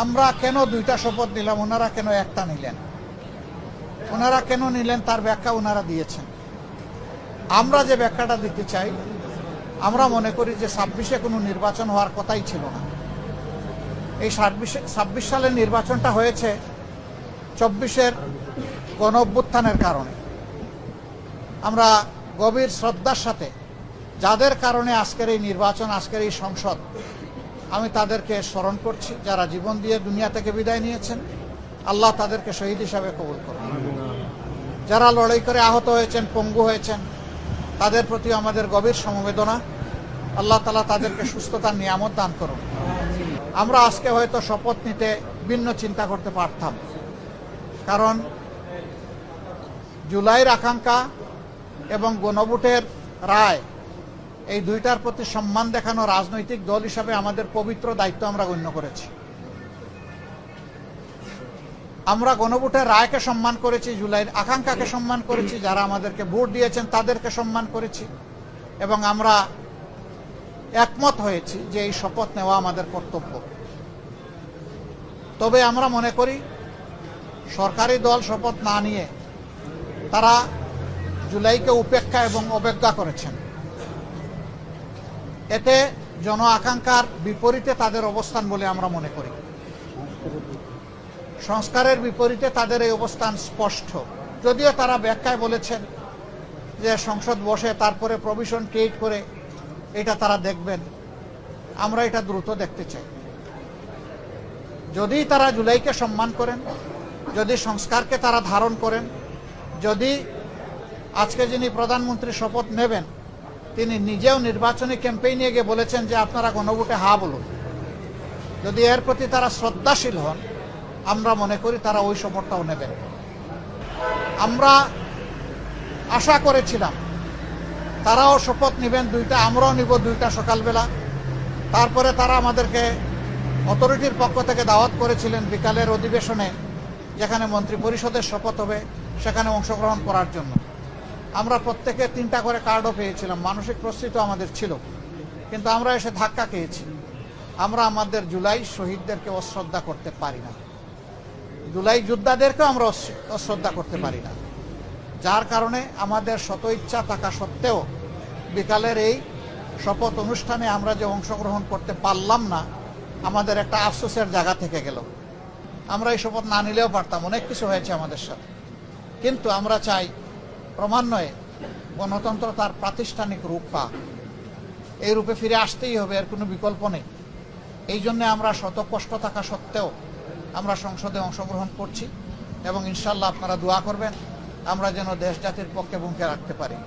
আমরা কেন দুইটা শপথ নিলাম, ওনারা কেন একটা নিলেন, ওনারা কেন নিলেন তার ব্যাখ্যা ওনারা দিয়েছেন। আমরা যে ব্যাখ্যাটা দিতে চাই, আমরা মনে করি যে 26-এ কোনো নির্বাচন হওয়ার কথাই ছিল না। এই 26 সালের নির্বাচনটা হয়েছে 24-এর গণ অভ্যুত্থানের কারণে। আমরা গভীর শ্রদ্ধার সাথে যাদের কারণে আজকের এই নির্বাচন, আজকের এই সংসদ, আমি তাদেরকে স্মরণ করছি, যারা জীবন দিয়ে দুনিয়া থেকে বিদায় নিয়েছেন। আল্লাহ তাদেরকে শহীদ হিসাবে কবুল করুন। যারা লড়াই করে আহত হয়েছেন, পঙ্গু হয়েছেন, তাদের প্রতি আমাদের গভীর সমবেদনা। আল্লাহ তাআলা তাদেরকে সুস্থতার নিয়ামত দান করুন। আমরা আজকে হয়তো শপথ নিতে ভিন্ন চিন্তা করতে পারতাম, কারণ জুলাইয়ের আকাঙ্ক্ষা এবং গণভোটের রায়, এই দুইটার প্রতি সম্মান দেখানো রাজনৈতিক দল হিসাবে আমাদের পবিত্র দায়িত্ব আমরা গণ্য করেছি। আমরা গণভোটের রায়কে সম্মান করেছি, জুলাইয়ের আকাঙ্ক্ষাকে সম্মান করেছি, যারা আমাদেরকে ভোট দিয়েছেন তাদেরকে সম্মান করেছি, এবং আমরা একমত হয়েছি যে এই শপথ নেওয়া আমাদের কর্তব্য। তবে আমরা মনে করি সরকারি দল শপথ না নিয়ে তারা জুলাইকে উপেক্ষা এবং অবজ্ঞা করেছেন। এতে জন আকাঙ্ক্ষার বিপরীতে তাদের অবস্থান বলে আমরা মনে করি। সংস্কারের বিপরীতে তাদের এই অবস্থান স্পষ্ট। যদিও তারা ব্যাখ্যায় বলেছেন যে সংসদ বসে তারপরে প্রভিশন ক্রিয়েট করে এটা তারা দেখবেন, আমরা এটা দ্রুত দেখতে চাই। যদি তারা জুলাইকে সম্মান করেন, যদি সংস্কারকে তারা ধারণ করেন, যদি আজকে যিনি প্রধানমন্ত্রী শপথ নেবেন তিনি নিজেও নির্বাচনী ক্যাম্পেইনে গিয়ে বলেছেন যে আপনারা গণভোটে হা বলুন, যদি এর প্রতি তারা শ্রদ্ধাশীল হন, আমরা মনে করি তারা ওই শপথটাও নেবেন। আমরা আশা করেছিলাম তারাও শপথ নেবেন দুইটা, আমরাও নিব দুইটা সকালবেলা। তারপরে তারা আমাদেরকে অথরিটির পক্ষ থেকে দাওয়াত করেছিলেন বিকালের অধিবেশনে, যেখানে মন্ত্রী পরিষদের শপথ হবে, সেখানে অংশগ্রহণ করার জন্য। আমরা প্রত্যেকে 3টা করে কার্ডও পেয়েছিলাম, মানসিক প্রস্তুতি আমাদের ছিল, কিন্তু আমরা এসে ধাক্কা খেয়েছি। আমরা আমাদের জুলাই শহীদদেরকে অশ্রদ্ধা করতে পারি না, জুলাই যোদ্ধাদেরকেও আমরা অশ্রদ্ধা করতে পারি না, যার কারণে আমাদের শত ইচ্ছা থাকা সত্ত্বেও বিকালের এই শপথ অনুষ্ঠানে আমরা যে অংশগ্রহণ করতে পারলাম না, আমাদের একটা আফসোসের জায়গা থেকে গেল। আমরা এই শপথ না নিলেও পারতাম, অনেক কিছু হয়েছে আমাদের সাথে। কিন্তু আমরা চাই ক্রমান্বয়ে গণতন্ত্র তার প্রাতিষ্ঠানিক রূপ পাক, এই রূপে ফিরে আসতেই হবে, এর কোনো বিকল্প নেই। এই জন্য আমরা শত কষ্ট থাকা সত্ত্বেও আমরা সংসদে অংশগ্রহণ করছি, এবং ইনশাল্লাহ আপনারা দোয়া করবেন আমরা যেন দেশ জাতির পক্ষে ভূমিকা রাখতে পারি।